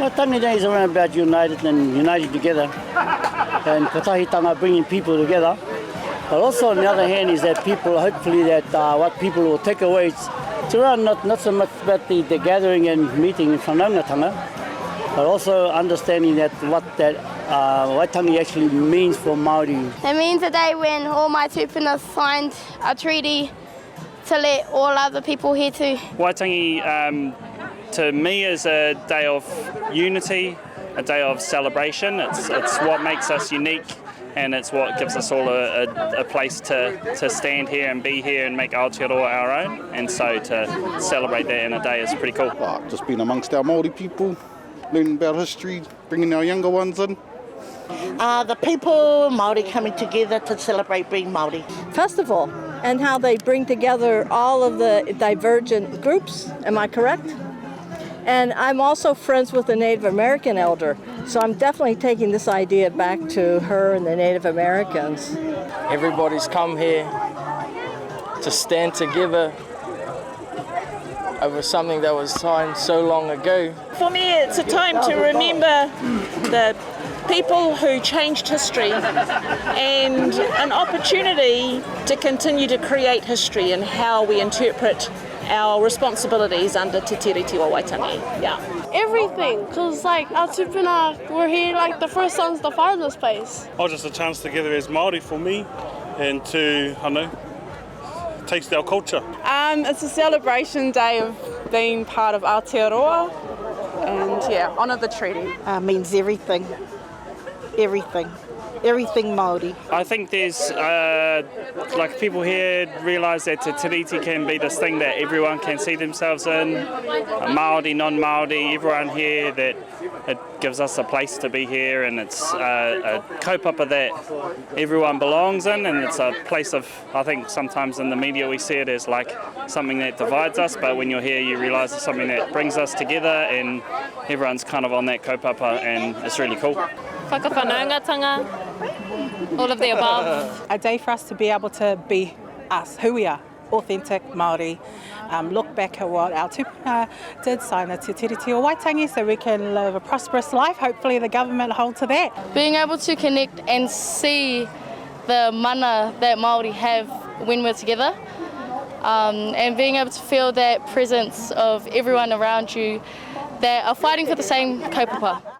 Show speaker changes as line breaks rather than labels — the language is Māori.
Waitangi Day is around about united together, and Kotahitanga bringing people together. But also on the other hand is that people, hopefully that what people will take away, it's around not so much about the gathering and meeting in Whanau, but also understanding that what that Waitangi actually means for Māori.
It means a day when all my tupuna signed a treaty to let all other people here too.
Waitangi to me is a day of unity, a day of celebration. It's what makes us unique, and it's what gives us all a place to stand here and be here and make Aotearoa our own. And so to celebrate that in a day is pretty cool.
Just being amongst our Māori people, learning about history, bringing our younger ones in.
The people, Māori coming together to celebrate being Māori.
Festival and how they bring together all of the divergent groups, am I correct? And I'm also friends with the Native American elder, so I'm definitely taking this idea back to her and the Native Americans.
Everybody's come here to stand together over something that was signed so long ago.
For me, it's a time to remember the people who changed history and an opportunity to continue to create history and how we interpret our responsibilities under Te Tiriti o Waitangi. Yeah.
Everything, because like our tupuna were here like the first sons to fire this place.
Oh, just a chance together as Māori for me and to, taste our culture.
It's a celebration day of being part of Aotearoa and honour the treaty.
Means everything. Everything Māori.
I think there's people here realise that Te Tiriti can be this thing that everyone can see themselves in. Māori, non-Māori, everyone here, that it gives us a place to be here, and it's a kaupapa that everyone belongs in, and it's a place of, I think sometimes in the media we see it as like something that divides us, but when you're here you realise it's something that brings us together, and everyone's kind of on that kaupapa, and it's really cool.
Whakawhanaungatanga, all of the above.
A day for us to be able to be us, who we are, authentic Māori, look back at what our tupuna did, sign the Te Tiriti o Waitangi, so we can live a prosperous life. Hopefully the government hold to that.
Being able to connect and see the mana that Māori have when we're together, and being able to feel that presence of everyone around you that are fighting for the same kaupapa.